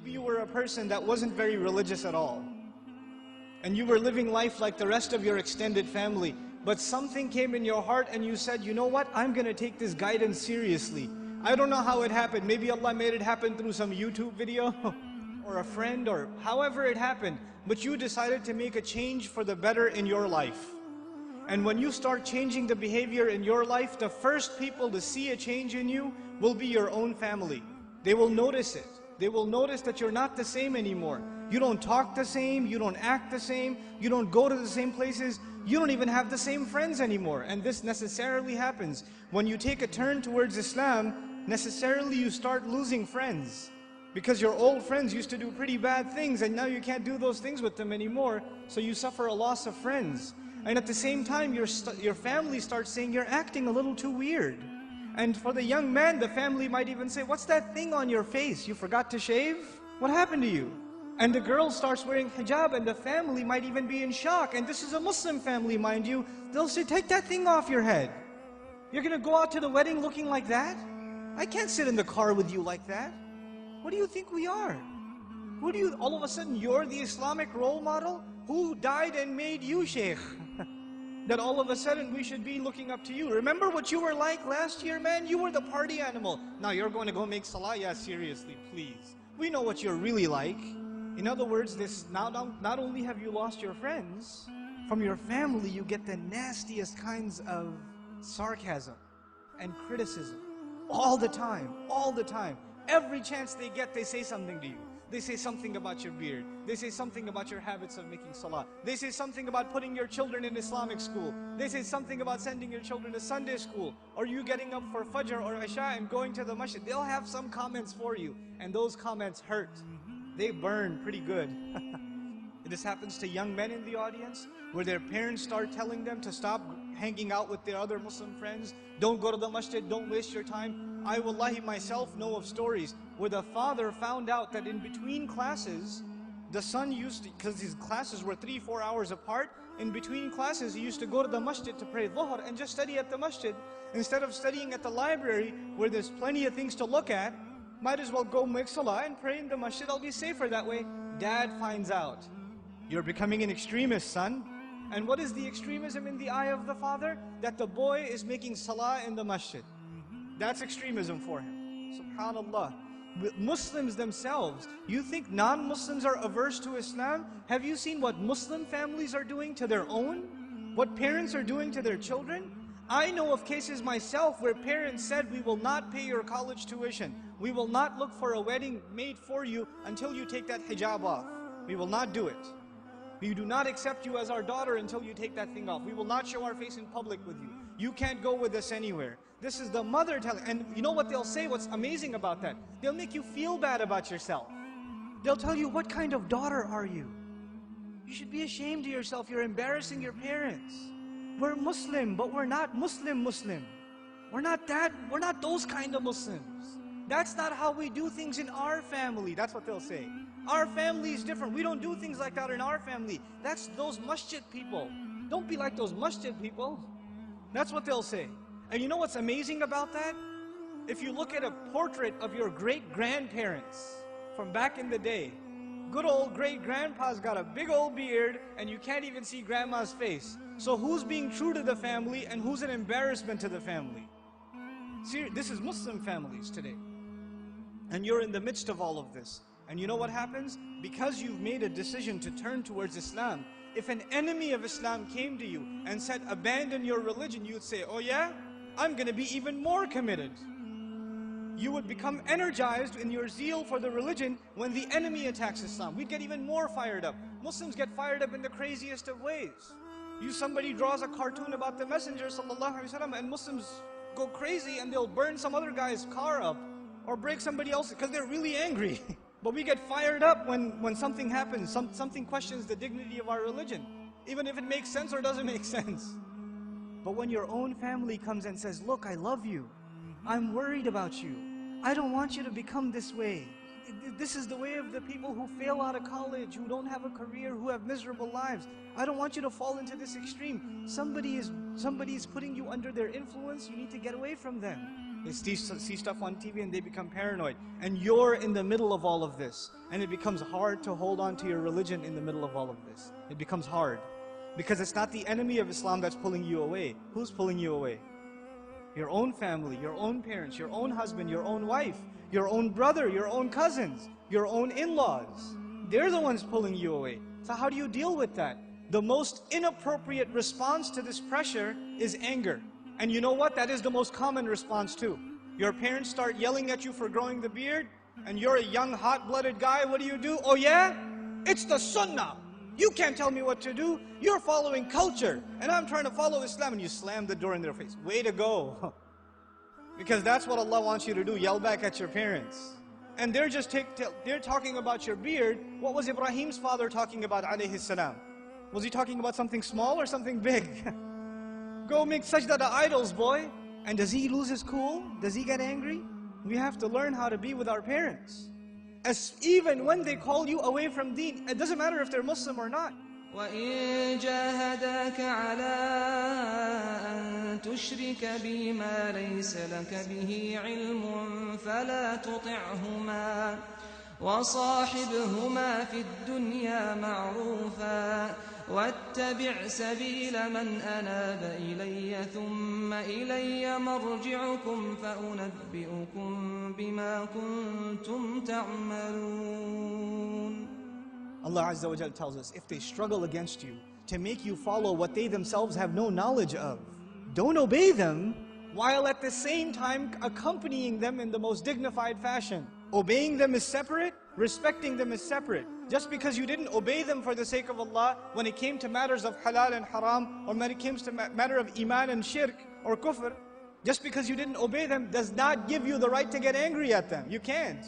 maybe you were a person that wasn't very religious at all, and you were living life like the rest of your extended family, but something came in your heart and you said, you know what, I'm going to take this guidance seriously. I don't know how it happened. Maybe Allah made it happen through some YouTube video or a friend or however it happened. But you decided to make a change for the better in your life. And when you start changing the behavior in your life, the first people to see a change in you will be your own family. They will notice it. They will notice that you're not the same anymore. You don't talk the same, you don't act the same, you don't go to the same places, you don't even have the same friends anymore. And this necessarily happens. When you take a turn towards Islam, necessarily you start losing friends. Because your old friends used to do pretty bad things and now you can't do those things with them anymore. So you suffer a loss of friends. And at the same time, your family starts saying, you're acting a little too weird. And for the young man, the family might even say, what's that thing on your face? You forgot to shave? What happened to you? And the girl starts wearing hijab and the family might even be in shock. And this is a Muslim family, mind you. They'll say, take that thing off your head. You're going to go out to the wedding looking like that? I can't sit in the car with you like that. What do you think we are? All of a sudden, you're the Islamic role model? Who died and made you Shaykh? That all of a sudden we should be looking up to you. Remember what you were like last year, man? You were the party animal. Now you're going to go make salah? Yeah, seriously, please. We know what you're really like. In other words, not only have you lost your friends, from your family you get the nastiest kinds of sarcasm and criticism. All the time, all the time. Every chance they get, they say something to you. They say something about your beard. They say something about your habits of making salah. They say something about putting your children in Islamic school. They say something about sending your children to Sunday school. Or you getting up for Fajr or Isha and going to the masjid. They'll have some comments for you. And those comments hurt. They burn pretty good. This happens to young men in the audience, where their parents start telling them to stop hanging out with their other Muslim friends. Don't go to the masjid, don't waste your time. I wallahi myself know of stories where the father found out that in between classes, the son used to, because his classes were 3-4 hours apart, in between classes he used to go to the masjid to pray dhuhr and just study at the masjid. Instead of studying at the library where there's plenty of things to look at, might as well go make salah and pray in the masjid. I'll be safer that way. Dad finds out. You're becoming an extremist, son. And what is the extremism in the eye of the father? That the boy is making salah in the masjid. That's extremism for him. SubhanAllah. Muslims themselves, you think non-Muslims are averse to Islam? Have you seen what Muslim families are doing to their own? What parents are doing to their children? I know of cases myself where parents said, we will not pay your college tuition. We will not look for a wedding made for you until you take that hijab off. We will not do it. We do not accept you as our daughter until you take that thing off. We will not show our face in public with you. You can't go with us anywhere. This is the mother telling. And you know what they'll say? What's amazing about that? They'll make you feel bad about yourself. They'll tell you, what kind of daughter are you? You should be ashamed of yourself. You're embarrassing your parents. We're Muslim, but we're not Muslim. We're not those kind of Muslims. That's not how we do things in our family. That's what they'll say. Our family is different. We don't do things like that in our family. That's those masjid people. Don't be like those masjid people. That's what they'll say. And you know what's amazing about that? If you look at a portrait of your great-grandparents from back in the day, good old great-grandpa's got a big old beard and you can't even see grandma's face. So who's being true to the family and who's an embarrassment to the family? See, this is Muslim families today. And you're in the midst of all of this. And you know what happens? Because you've made a decision to turn towards Islam, if an enemy of Islam came to you and said, abandon your religion, you'd say, oh yeah? I'm going to be even more committed. You would become energized in your zeal for the religion when the enemy attacks Islam. We'd get even more fired up. Muslims get fired up in the craziest of ways. Somebody draws a cartoon about the Messenger ﷺ and Muslims go crazy and they'll burn some other guy's car up or break somebody else's because they're really angry. But we get fired up when something happens, something questions the dignity of our religion, even if it makes sense or doesn't make sense. But when your own family comes and says, look, I love you, I'm worried about you, I don't want you to become this way. This is the way of the people who fail out of college, who don't have a career, who have miserable lives. I don't want you to fall into this extreme. Somebody is putting you under their influence, you need to get away from them. They see stuff on TV and they become paranoid. And you're in the middle of all of this. And it becomes hard to hold on to your religion in the middle of all of this. It becomes hard. Because it's not the enemy of Islam that's pulling you away. Who's pulling you away? Your own family, your own parents, your own husband, your own wife, your own brother, your own cousins, your own in-laws. They're the ones pulling you away. So how do you deal with that? The most inappropriate response to this pressure is anger. And you know what? That is the most common response too. Your parents start yelling at you for growing the beard, and you're a young, hot-blooded guy. What do? Oh yeah? It's the sunnah. You can't tell me what to do. You're following culture, and I'm trying to follow Islam, and you slam the door in their face. Way to go. Because that's what Allah wants you to do, yell back at your parents. And they're just they're talking about your beard. What was Ibrahim's father talking about, alayhi salam? Was he talking about something small or something big? Go make sajda to idols, boy. And does he lose his cool? Does he get angry? We have to learn how to be with our parents. Even when they call you away from deen, it doesn't matter if they're Muslim or not. وَإِن جَاهَدَاكَ عَلَىٰ أَن تُشْرِكَ بِي مَا لَيْسَ لَكَ بِهِ عِلْمٌ فَلَا تُطِعْهُمَا وَصَاحِبْهُمَا فِي الدُّنْيَا مَعْرُوفًا وَاتَّبِعْ سَبِيلَ مَنْ أَنَابَ إِلَيَّ ثُمَّ إِلَيَّ مَرْجِعُكُمْ فَأُنَبِّئُكُم بِمَا كُنتُمْ تَعْمَلُونَ. Allah Azza wa Jal tells us, if they struggle against you to make you follow what they themselves have no knowledge of, don't obey them, while at the same time accompanying them in the most dignified fashion. Obeying them is separate, respecting them is separate. Just because you didn't obey them for the sake of Allah, when it came to matters of halal and haram, or when it came to matter of iman and shirk, or kufr, just because you didn't obey them does not give you the right to get angry at them. You can't.